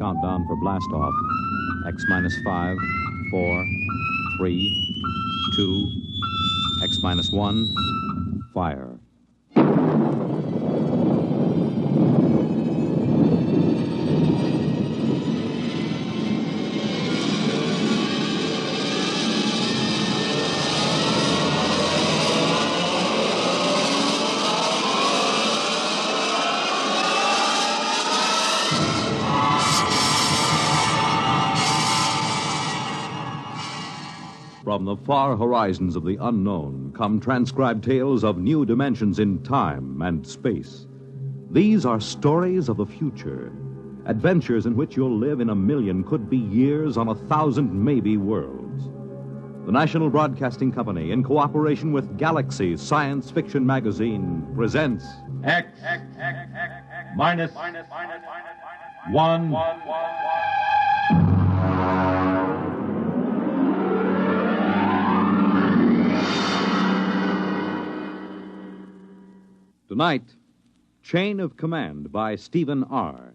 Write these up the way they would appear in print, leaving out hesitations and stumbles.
countdown for blast-off. X minus 5, 4, 3, 2, X minus 1, fire. From the far horizons of the unknown come transcribed tales of new dimensions in time and space. These are stories of the future, adventures in which you'll live in a million, could be years, on 1,000 maybe worlds. The National Broadcasting Company, in cooperation with Galaxy Science Fiction Magazine, presents X minus 1. Tonight, Chain of Command by Stephen R.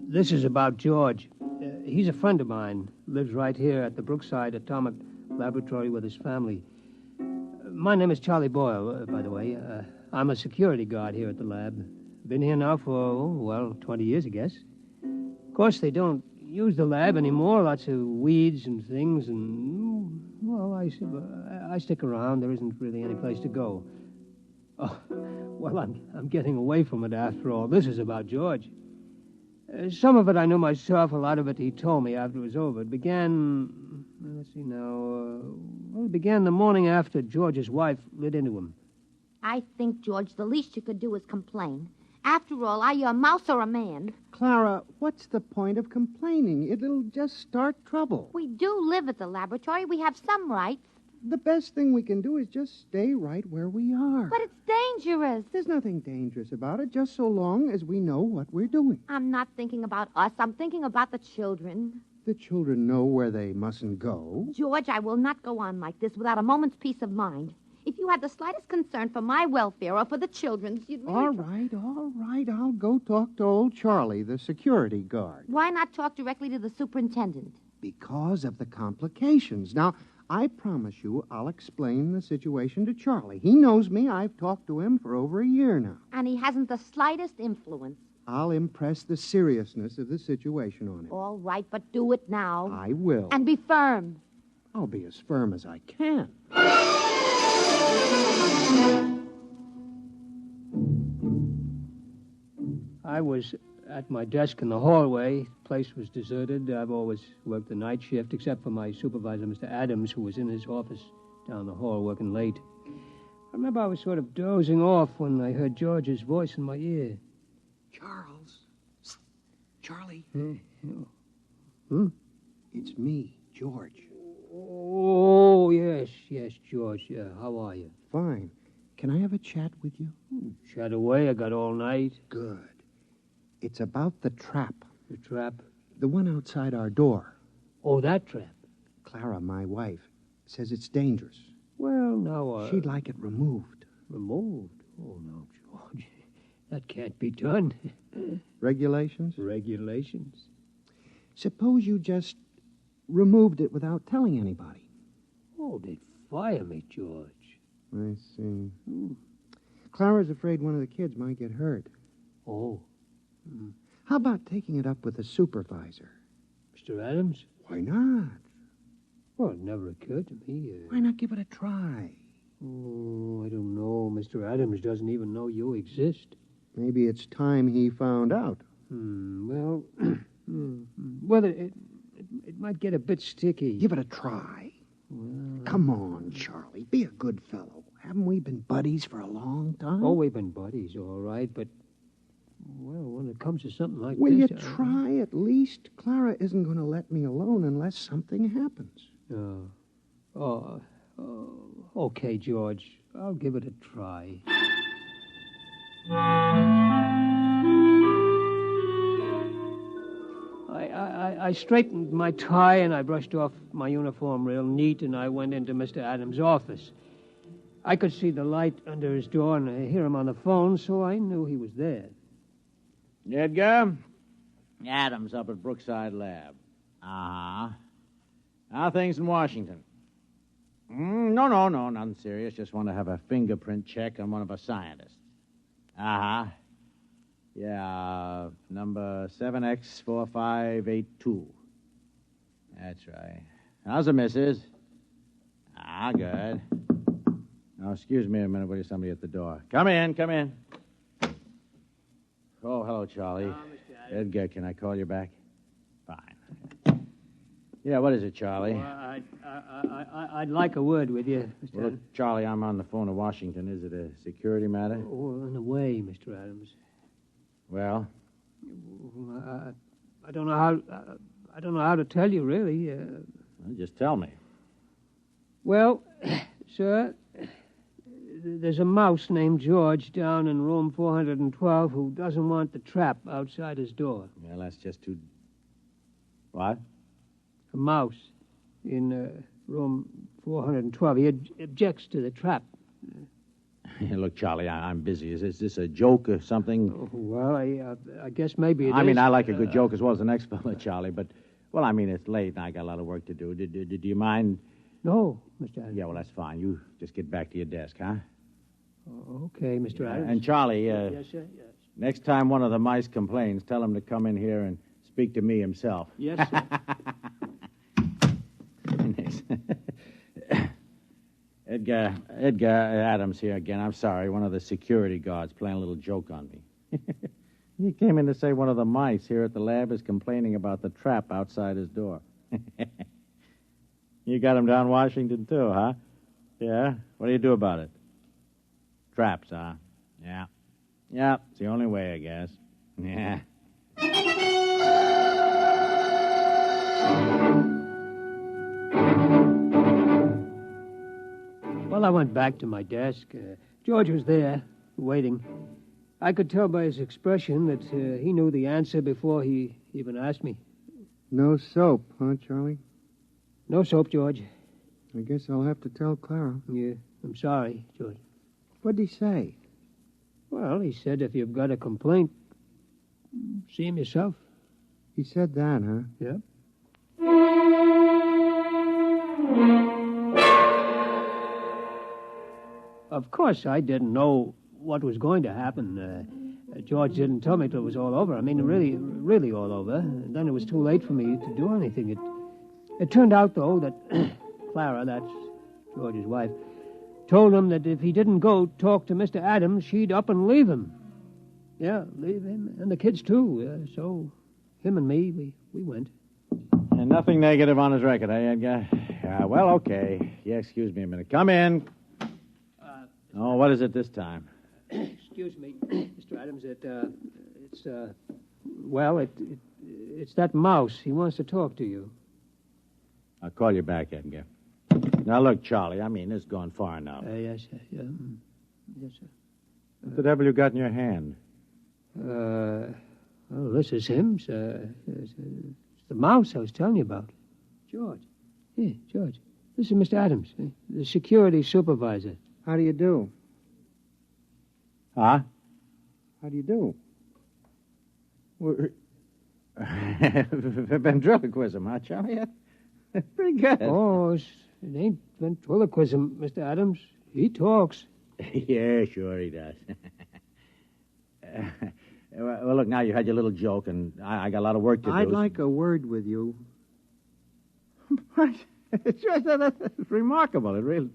This is about George. He's a friend of mine. Lives right here at the Brookside Atomic Laboratory with his family. My name is Charlie Boyle, by the way. I'm a security guard here at the lab. Been here now for, 20 years, I guess. Of course, they don't use the lab anymore. Lots of weeds and things, and, I stick around. There isn't really any place to go. Oh, well, I'm getting away from it after all. This is about George. Some of it I knew myself. A lot of it he told me after it was over. It began, it began the morning after George's wife lit into him. I think, George, the least you could do is complain. After all, are you a mouse or a man? Clara, what's the point of complaining? It'll just start trouble. We do live at the laboratory. We have some rights. The best thing we can do is just stay right where we are. But it's dangerous. There's nothing dangerous about it, just so long as we know what we're doing. I'm not thinking about us. I'm thinking about the children. The children know where they mustn't go. George, I will not go on like this without a moment's peace of mind. If you had the slightest concern for my welfare or for the children's, you'd really... All right. I'll go talk to old Charlie, the security guard. Why not talk directly to the superintendent? Because of the complications. Now, I promise you I'll explain the situation to Charlie. He knows me. I've talked to him for over a year now. And he hasn't the slightest influence. I'll impress the seriousness of the situation on him. All right, but do it now. I will. And be firm. I'll be as firm as I can. I was at my desk in the hallway. The place was deserted. I've always worked the night shift, except for my supervisor, Mr. Adams, who was in his office down the hall working late. I remember I was sort of dozing off when I heard George's voice in my ear. Charles. Charlie. It's me, George. Oh, yes, George. Yeah, how are you? Fine. Can I have a chat with you? Chat away. I got all night. Good. It's about the trap. The trap? The one outside our door. Oh, that trap? Clara, my wife, says it's dangerous. Well, now, she'd like it removed. Removed? Oh, no, George. That can't be done. Regulations? Regulations. Suppose you just removed it without telling anybody. Oh, they'd fire me, George. I see. Clara's afraid one of the kids might get hurt. Oh. How about taking it up with the supervisor? Mr. Adams? Why not? Well, it never occurred to me. Why not give it a try? Oh, I don't know. Mr. Adams doesn't even know you exist. Maybe it's time he found out. Well, it might get a bit sticky. Give it a try. Well, come on, Charlie. Be a good fellow. Haven't we been buddies for a long time? Oh, we've been buddies, all right, but, well, when it comes to something like Will this... you try at least? Clara isn't going to let me alone unless something happens. Okay, George. I'll give it a try. I straightened my tie and I brushed off my uniform real neat and I went into Mr. Adams' office. I could see the light under his door and I hear him on the phone, so I knew he was there. Edgar? Adams up at Brookside Lab. Uh-huh. How are things in Washington? No, nothing serious. Just want to have a fingerprint check on one of our scientists. Uh-huh. Yeah, number 7X4582. That's right. How's the missus? Ah, good. Now, excuse me a minute. Wait, somebody at the door. Come in. Oh, hello, Charlie. Mr. Adams. Edgar, can I call you back? Fine. Yeah, what is it, Charlie? Well, I'd like a word with you, Mr. Well, look, Adams. Charlie, I'm on the phone to Washington. Is it a security matter? Oh, in a way, Mr. Adams. Well, I don't know how to tell you, really. well, just tell me. Well, sir, there's a mouse named George down in room 412 who doesn't want the trap outside his door. Well, that's just too... What? A mouse in room 412. He objects to the trap. Look, Charlie, I'm busy. Is this a joke or something? Oh, well, I guess maybe it is. I mean, I like a good joke as well as the next fella, Charlie, but... Well, I mean, it's late and I got a lot of work to do. Do you mind... No, Mr. Adams. Yeah, well, that's fine. You just get back to your desk, huh? Okay, Mr. Adams. And Charlie, Yes, sir, yes. next time one of the mice complains, tell him to come in here and speak to me himself. Yes, sir. Thanks. Edgar Adams here again. I'm sorry, one of the security guards playing a little joke on me. He came in to say one of the mice here at the lab is complaining about the trap outside his door. You got him down Washington, too, huh? Yeah? What do you do about it? Traps, huh? Yeah. Yeah, it's the only way, I guess. Yeah. Well, I went back to my desk. George was there, waiting. I could tell by his expression that he knew the answer before he even asked me. No soap, huh, Charlie? No soap, George. I guess I'll have to tell Clara. Yeah, I'm sorry, George. What'd he say? Well, he said if you've got a complaint, see him yourself. He said that, huh? Yeah. Of course, I didn't know what was going to happen. George didn't tell me till it was all over. I mean, really all over. And then it was too late for me to do anything. It turned out, though, that Clara, that's George's wife, told him that if he didn't go talk to Mr. Adams, she'd up and leave him. Yeah, leave him and the kids, too. So him and me, we went. And nothing negative on his record, eh, Edgar? Yeah, well, okay. Yeah, excuse me a minute. Come in. Oh, what is it this time? Excuse me, Mr. Adams. It's that mouse. He wants to talk to you. I'll call you back, Edgar. Now, look, Charlie, I mean, this has gone far enough. Yes, sir. Yeah. Yes, sir. What the devil you got in your hand? Well, this is him, sir. It's the mouse I was telling you about. George. Yeah, George. This is Mr. Adams, the security supervisor. How do you do? Huh? How do you do? Ventriloquism, huh, Charlie? Pretty good. Oh, it ain't ventriloquism, Mr. Adams. He talks. Yeah, sure he does. Well, look, now you had your little joke, and I got a lot of work to do. I'd like a word with you. What? Sure, that's remarkable. It really...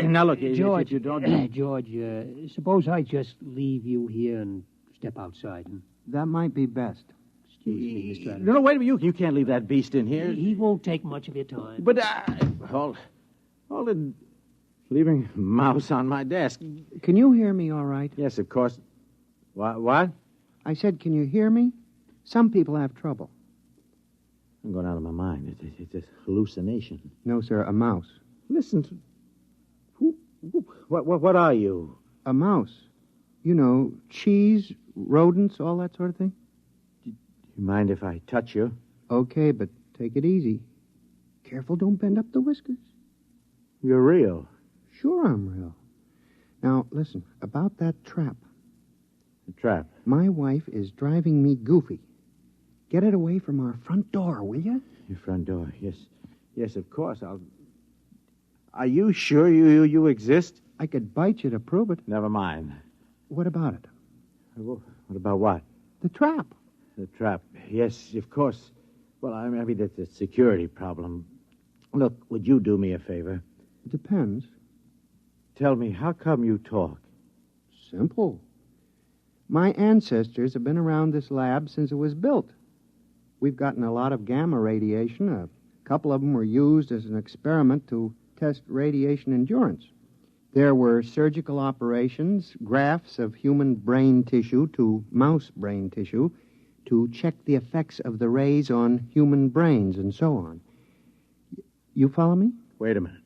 Now, look, George, if you don't... George, suppose I just leave you here and step outside. That might be best. Excuse me, Mr. Adams. No, wait a minute. You can't leave that beast in here. He won't take much of your time. But, hold it. Leaving a mouse on my desk. Can you hear me all right? Yes, of course. What? I said, can you hear me? Some people have trouble. I'm going out of my mind. It's a hallucination. No, sir, a mouse. Listen to... What are you? A mouse. You know, cheese, rodents, all that sort of thing. You mind if I touch you? Okay, but take it easy. Careful, don't bend up the whiskers. You're real. Sure, I'm real. Now, listen, about that trap. The trap. My wife is driving me goofy. Get it away from our front door, will you? Your front door. Yes. Yes, of course. Are you sure you exist? I could bite you to prove it. Never mind. What about it? What about what? The trap. The trap. Yes, of course. Well, I mean, that's a security problem. Look, would you do me a favor? It depends. Tell me, how come you talk? Simple. My ancestors have been around this lab since it was built. We've gotten a lot of gamma radiation. A couple of them were used as an experiment to test radiation endurance. There were surgical operations, grafts of human brain tissue to mouse brain tissue to check the effects of the rays on human brains and so on. You follow me? Wait a minute.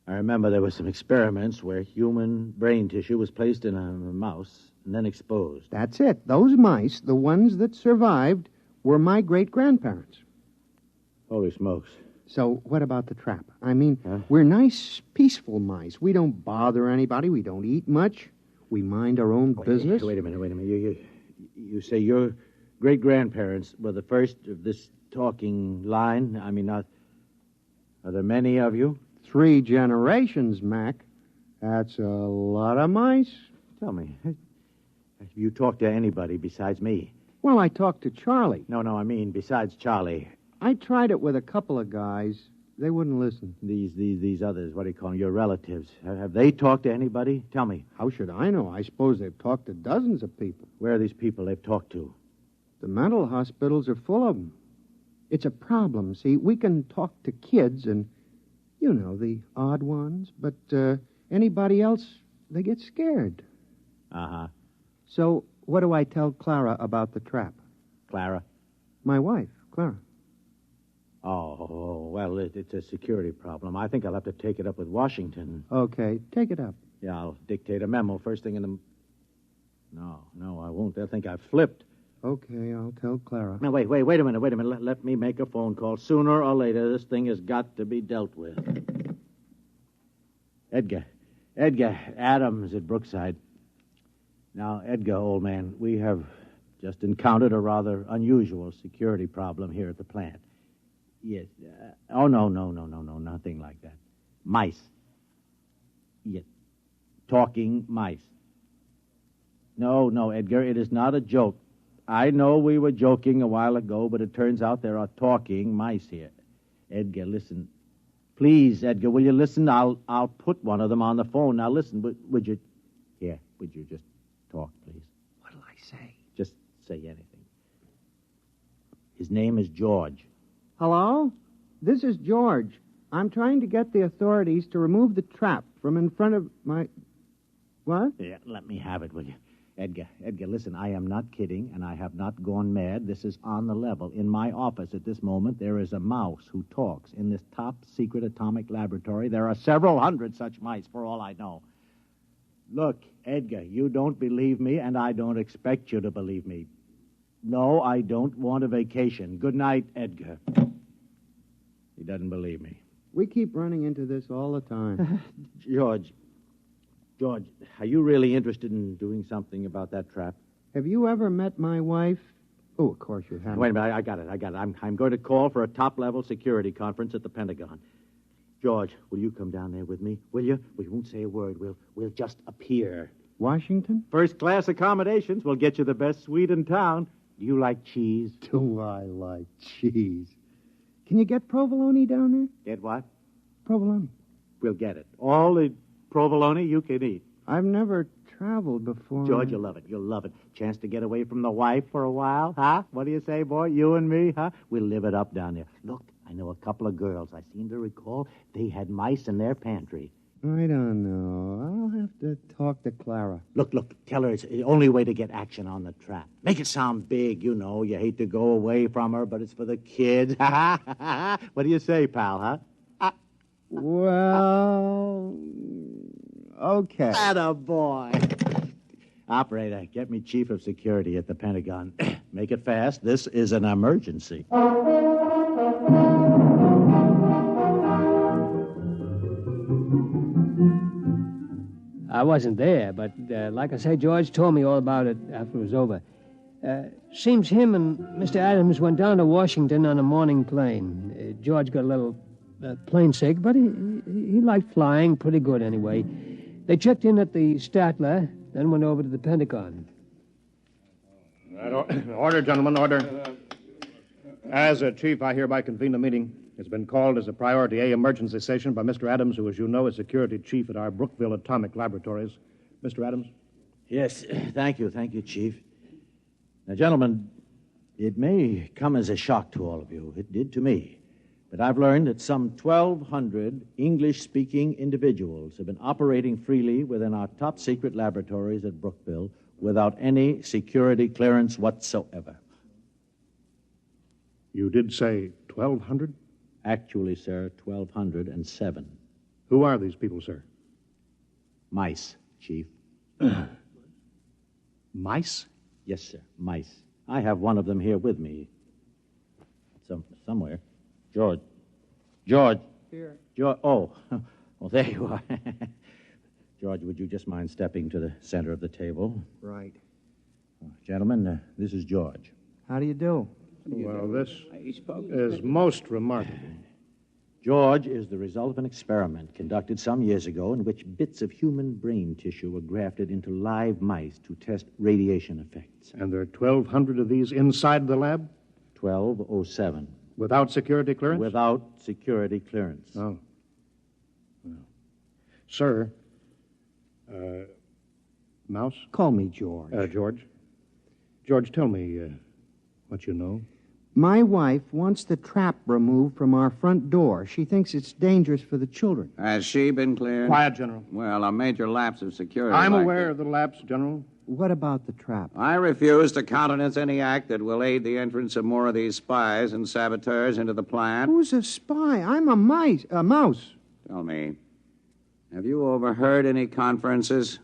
I remember there were some experiments where human brain tissue was placed in a mouse and then exposed. That's it. Those mice, the ones that survived, were my great-grandparents. Holy smokes. So what about the trap? I mean, Huh? we're nice, peaceful mice. We don't bother anybody. We don't eat much. We mind our own business. Wait a minute. You say your great-grandparents were the first of this talking line? I mean, are there many of you? 3 generations, Mac. That's a lot of mice. Tell me, have you talked to anybody besides me? Well, I talked to Charlie. No, I mean besides Charlie. I tried it with a couple of guys. They wouldn't listen. These others, what do you call them, your relatives. Have they talked to anybody? Tell me. How should I know? I suppose they've talked to dozens of people. Where are these people they've talked to? The mental hospitals are full of them. It's a problem. See, we can talk to kids and, you know, the odd ones, but anybody else, they get scared. Uh-huh. So what do I tell Clara about the trap? Clara? My wife, Clara. Oh, well, it's a security problem. I think I'll have to take it up with Washington. Okay, take it up. Yeah, I'll dictate a memo first thing in the... No, I won't. They'll think I've flipped. Okay, I'll tell Clara. Now, wait a minute. Let me make a phone call. Sooner or later, this thing has got to be dealt with. Edgar, Adams at Brookside. Now, Edgar, old man, we have just encountered a rather unusual security problem here at the plant. Yes. No, nothing like that. Mice. Yes. Talking mice. No, Edgar, it is not a joke. I know we were joking a while ago, but it turns out there are talking mice here. Edgar, listen. Please, Edgar, will you listen? I'll put one of them on the phone. Now, listen, would you just talk, please? What'll I say? Just say anything. His name is George. Hello? This is George. I'm trying to get the authorities to remove the trap from in front of my... What? Yeah, let me have it, will you? Edgar, listen, I am not kidding, and I have not gone mad. This is on the level. In my office at this moment, there is a mouse who talks. In this top-secret atomic laboratory, there are several hundred such mice, for all I know. Look, Edgar, you don't believe me, and I don't expect you to believe me. No, I don't want a vacation. Good night, Edgar. He doesn't believe me. We keep running into this all the time. George, are you really interested in doing something about that trap? Have you ever met my wife? Oh, of course you haven't. Wait a minute, I got it. I'm going to call for a top-level security conference at the Pentagon. George, will you come down there with me? Will you? We won't say a word. We'll just appear. Washington? First-class accommodations. We'll get you the best suite in town. Do you like cheese? Do I like cheese? Can you get provolone down there? Get what? Provolone. We'll get it. All the provolone you can eat. I've never traveled before. George, you'll love it. You'll love it. Chance to get away from the wife for a while, huh? What do you say, boy? You and me, huh? We'll live it up down there. Look, I know a couple of girls. I seem to recall they had mice in their pantry. I don't know. I'll have to talk to Clara. Look, tell her it's the only way to get action on the trap. Make it sound big, you know. You hate to go away from her, but it's for the kids. What do you say, pal, huh? Well, okay. Attaboy. Operator, get me chief of security at the Pentagon. Make it fast. This is an emergency. I wasn't there, but like I say, George told me all about it after it was over. Seems him and Mr. Adams went down to Washington on a morning plane. George got a little plane sick, but he liked flying pretty good anyway. They checked in at the Statler, then went over to the Pentagon. Order, gentlemen, order. As a chief, I hereby convene the meeting. It's been called as a Priority A emergency session by Mr. Adams, who, as you know, is security chief at our Brookville Atomic Laboratories. Mr. Adams? Yes, thank you, Chief. Now, gentlemen, it may come as a shock to all of you. It did to me. But I've learned that some 1,200 English-speaking individuals have been operating freely within our top-secret laboratories at Brookville without any security clearance whatsoever. You did say 1,200? Actually, sir, 1,207. Who are these people, sir? Mice, Chief. Mice? Yes, sir, mice. I have one of them here with me. Somewhere. George. Here. George. Oh, well, there you are. George, would you just mind stepping to the center of the table? Right. Gentlemen, this is George. How do you do? Well, this is most remarkable. George is the result of an experiment conducted some years ago in which bits of human brain tissue were grafted into live mice to test radiation effects. And there are 1,200 of these inside the lab? 1207. Without security clearance? Without security clearance. Oh. Well. Sir, Mouse? Call me George. George? George, tell me what you know. My wife wants the trap removed from our front door. She thinks it's dangerous for the children. Has she been cleared? Quiet, General. Well, a major lapse of security. I'm like aware this. of the lapse, General. What about the trap? I refuse to countenance any act that will aid the entrance of more of these spies and saboteurs into the plant. Who's a spy? I'm a mouse. Tell me, have you overheard any conferences?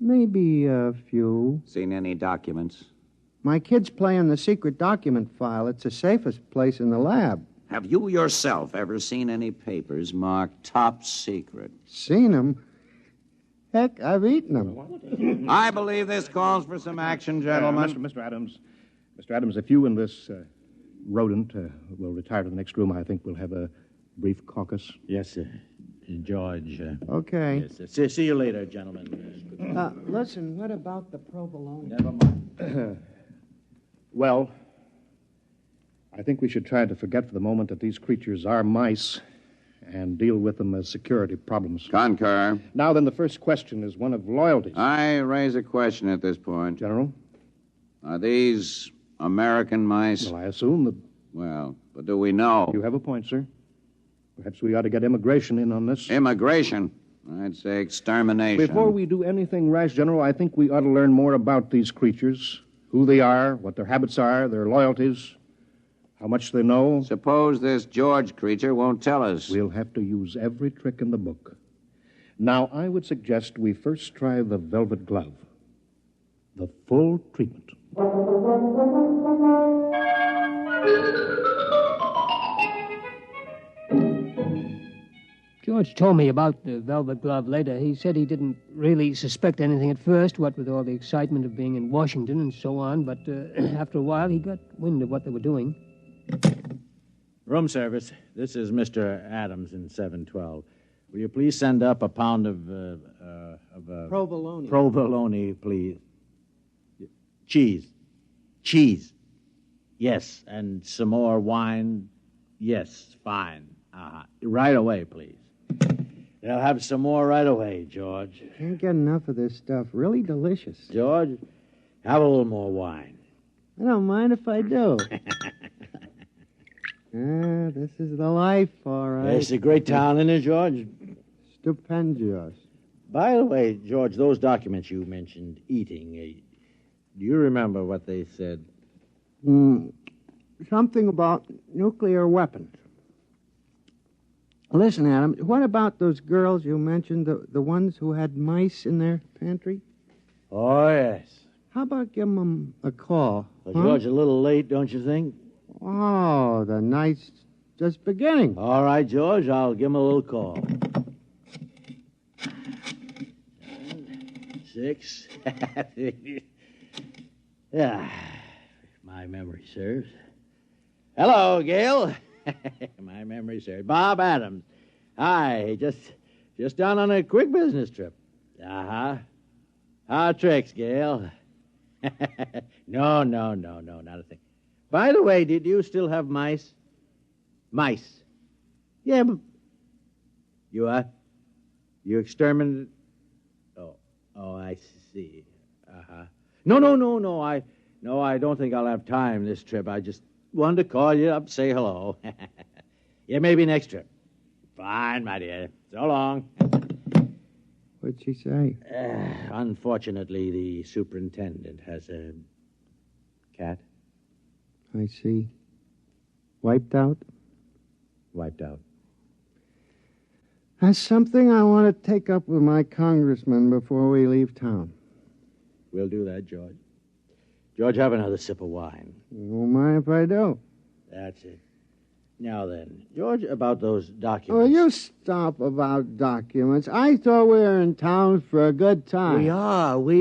Maybe a few. Seen any documents? My kids play in the secret document file. It's the safest place in the lab. Have you yourself ever seen any papers marked top secret? Seen them? Heck, I've eaten them. I believe this calls for some action, gentlemen. Mr. Adams, if you and this rodent will retire to the next room, I think we'll have a brief caucus. Yes, sir. George. Okay. Yes, sir. See you later, gentlemen. Listen, what about the provolone? Never mind. Well, I think we should try to forget for the moment that these creatures are mice and deal with them as security problems. Concur. Now then, the first question is one of loyalty. I raise a question at this point. General? Are these American mice? Well, I assume that... Well, but do we know? You have a point, sir. Perhaps we ought to get immigration in on this. Immigration? I'd say extermination. Before we do anything rash, General, I think we ought to learn more about these creatures, who they are, what their habits are, their loyalties, how much they know. Suppose this George creature won't tell us. We'll have to use every trick in the book. Now, I would suggest we first try the velvet glove. The full treatment. George told me about the velvet glove later. He said he didn't really suspect anything at first, what with all the excitement of being in Washington and so on, but after a while he got wind of what they were doing. Room service. This is Mr. Adams in 712. Will you please send up a pound of Provolone. provolone, please? Cheese. Yes, and some more wine. Yes, fine. Right away, please. They'll have some more right away, George. Can't get enough of this stuff. Really delicious. George, have a little more wine. I don't mind if I do. This is the life, all right. It's a great town, isn't it, George? Stupendous. By the way, George, those documents you mentioned eating, do you remember what they said? Something about nuclear weapons. Listen, Adam, what about those girls you mentioned, the ones who had mice in their pantry? Oh, yes. How about giving them a call? Well, George, a little late, don't you think? Oh, the night's just beginning. All right, George, I'll give him a little call. 6. Yeah, my memory serves. Hello, Gail. My memory serves. Bob Adams. Hi, just down on a quick business trip. Uh-huh. How tricks, Gail? No, not a thing. By the way, did you still have mice? Mice. Yeah, but... You what? You exterminated... Oh, I see. Uh-huh. No, I don't think I'll have time this trip. I just wanted to call you up, say hello. Yeah, maybe next trip. Fine, my dear. So long. What'd she say? Unfortunately, the superintendent has a cat. I see. Wiped out? Wiped out. That's something I want to take up with my congressman before we leave town. We'll do that, George. George, have another sip of wine. You won't mind if I do. That's it. Now then, George, about those documents. Oh, you stop about documents. I thought we were in town for a good time. We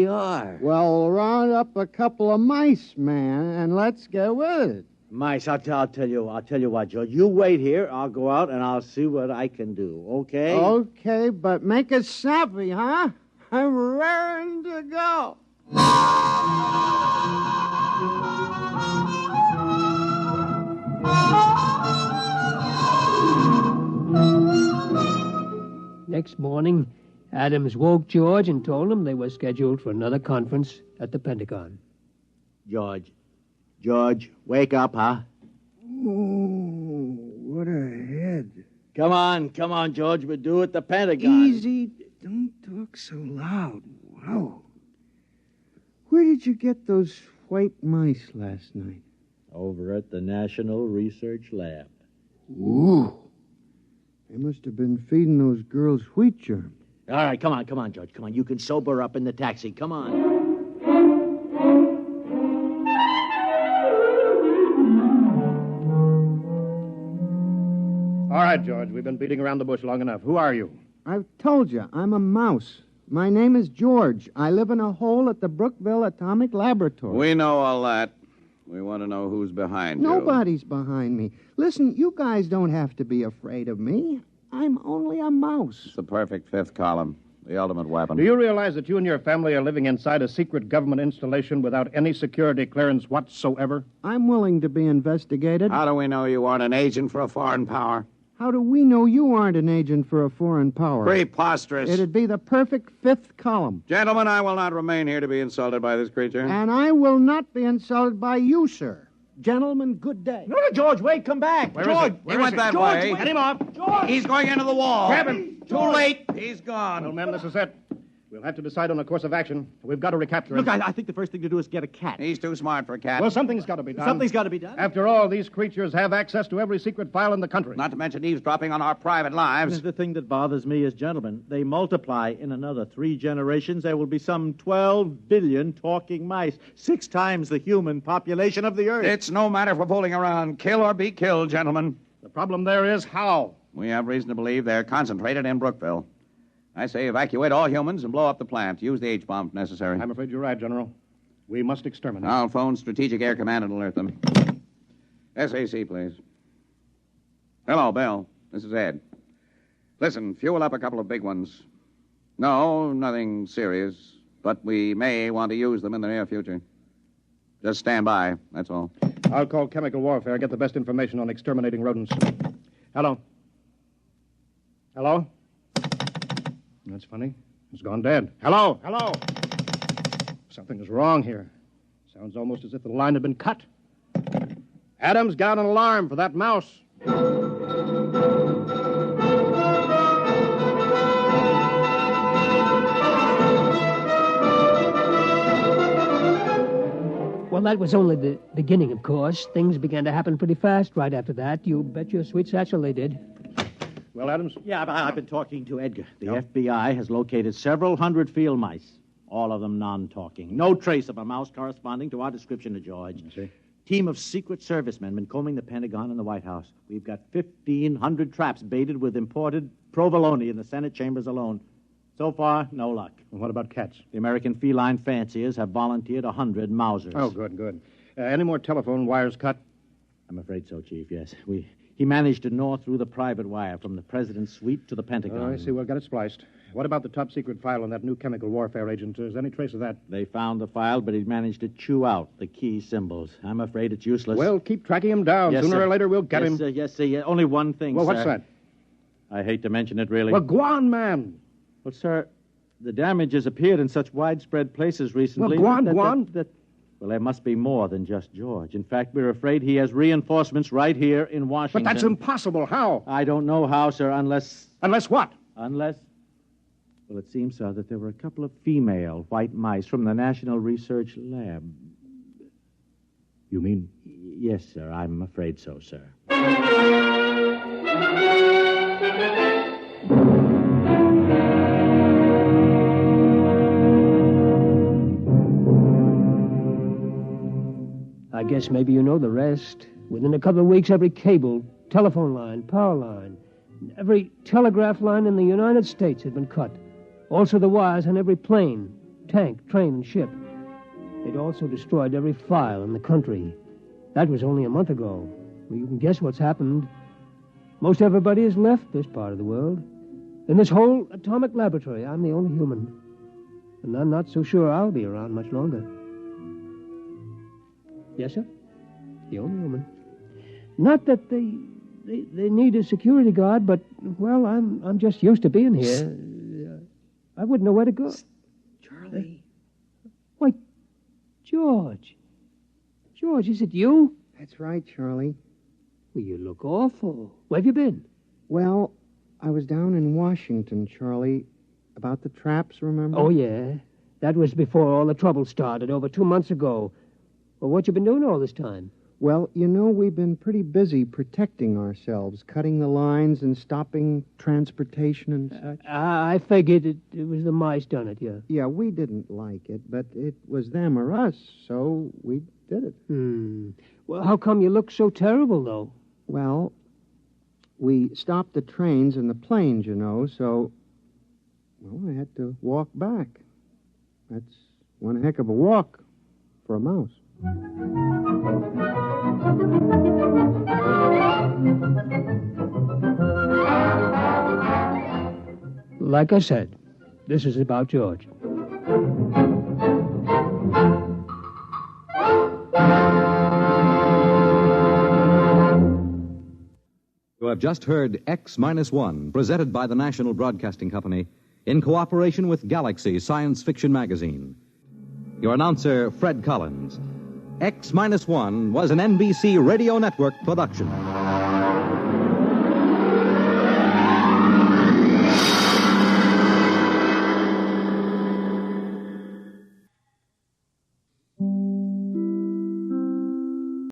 are. Well, round up a couple of mice, man, and let's get with it. Mice, I'll tell you what, George. You wait here. I'll go out and I'll see what I can do, okay? Okay, but make it snappy, huh? I'm raring to go. Next morning, Adams woke George and told him they were scheduled for another conference at the Pentagon. George, wake up, huh? Oh, what a head. Come on, George. We're due at the Pentagon. Easy. Don't talk so loud. Wow. Where did you get those white mice last night? Over at the National Research Lab. Ooh. They must have been feeding those girls wheat germ. All right, come on, George. Come on. You can sober up in the taxi. Come on. All right, George, we've been beating around the bush long enough. Who are you? I've told you, I'm a mouse. My name is George. I live in a hole at the Brookville Atomic Laboratory. We know all that. We want to know who's behind you. Nobody's behind me. Listen, you guys don't have to be afraid of me. I'm only a mouse. It's the perfect fifth column, the ultimate weapon. Do you realize that you and your family are living inside a secret government installation without any security clearance whatsoever? I'm willing to be investigated. How do we know you aren't an agent for a foreign power? How do we know you aren't an agent for a foreign power? Preposterous. It'd be the perfect fifth column. Gentlemen, I will not remain here to be insulted by this creature. And I will not be insulted by you, sir. Gentlemen, good day. No, George, wait, come back. George, He went that way. Get him off. George! He's going into the wall. Grab him. Too late. He's gone. Well, men, this is it. We'll have to decide on a course of action. We've got to recapture him. Look, I think the first thing to do is get a cat. He's too smart for a cat. Well, something's got to be done. Something's got to be done. After all, these creatures have access to every secret file in the country. Not to mention eavesdropping on our private lives. The thing that bothers me is, gentlemen, they multiply in another 3 generations. There will be some 12 billion talking mice, 6 times the human population of the Earth. It's no matter for fooling around. Kill or be killed, gentlemen. The problem there is how. We have reason to believe they're concentrated in Brookville. I say evacuate all humans and blow up the plant. Use the H-bomb if necessary. I'm afraid you're right, General. We must exterminate. I'll phone Strategic Air Command and alert them. SAC, please. Hello, Bill. This is Ed. Listen, fuel up a couple of big ones. No, nothing serious, but we may want to use them in the near future. Just stand by, that's all. I'll call chemical warfare, get the best information on exterminating rodents. Hello? Hello? That's funny. It's gone dead. Hello? Hello? Something is wrong here. Sounds almost as if the line had been cut. Adams, got an alarm for that mouse. Well, that was only the beginning, of course. Things began to happen pretty fast right after that. You bet your sweet satchel they did. Well, Adams? Yeah, I've been talking to Edgar. The FBI has located several hundred field mice. All of them non-talking. No trace of a mouse corresponding to our description of George. I see. Team of Secret Service men been combing the Pentagon and the White House. We've got 1,500 traps baited with imported provolone in the Senate chambers alone. So far, no luck. Well, what about cats? The American feline fanciers have volunteered 100 Mausers. Oh, good, good. Any more telephone wires cut? I'm afraid so, Chief, yes. He managed to gnaw through the private wire from the president's suite to the Pentagon. Oh, I see. We'll get it spliced. What about the top-secret file on that new chemical warfare agent? Is there any trace of that? They found the file, but he managed to chew out the key symbols. I'm afraid it's useless. Well, keep tracking him down. Yes, Sooner sir. or later, we'll get yes, him. Sir, yes, sir. Yeah. Only one thing, Well, sir. what's that? I hate to mention it, really. Well, go on, man. Well, sir, the damage has appeared in such widespread places recently. Well, go on, that, go on. Well, there must be more than just George. In fact, we're afraid he has reinforcements right here in Washington. But that's impossible. How? I don't know how, sir, unless... Unless what? Unless... Well, it seems, sir, that there were a couple of female white mice from the National Research Lab. You mean? Yes, sir. I'm afraid so, sir. I guess maybe you know the rest. Within a couple of weeks, every cable, telephone line, power line, every telegraph line in the United States had been cut. Also the wires on every plane, tank, train, and ship. They'd also destroyed every file in the country. That was only a month ago. Well, you can guess what's happened. Most everybody has left this part of the world. In this whole atomic laboratory, I'm the only human. And I'm not so sure I'll be around much longer. Yes, sir? The only woman. Not that they need a security guard, but, well, I'm just used to being here. I wouldn't know where to go. Charlie. Why, George. George, is it you? That's right, Charlie. Well, you look awful. Where have you been? Well, I was down in Washington, Charlie, about the traps, remember? Oh, yeah. That was before all the trouble started, over 2 months ago. Well, what you been doing all this time? Well, you know, we've been pretty busy protecting ourselves, cutting the lines and stopping transportation and such. I figured it was the mice done it, yeah. Yeah, we didn't like it, but it was them or us, so we did it. Well, how come you look so terrible, though? Well, we stopped the trains and the planes, you know, so, well, I had to walk back. That's one heck of a walk for a mouse. Like I said, this is about George. You have just heard X-1, presented by the National Broadcasting Company in cooperation with Galaxy Science Fiction Magazine. Your announcer, Fred Collins. X-1 was an NBC Radio Network production.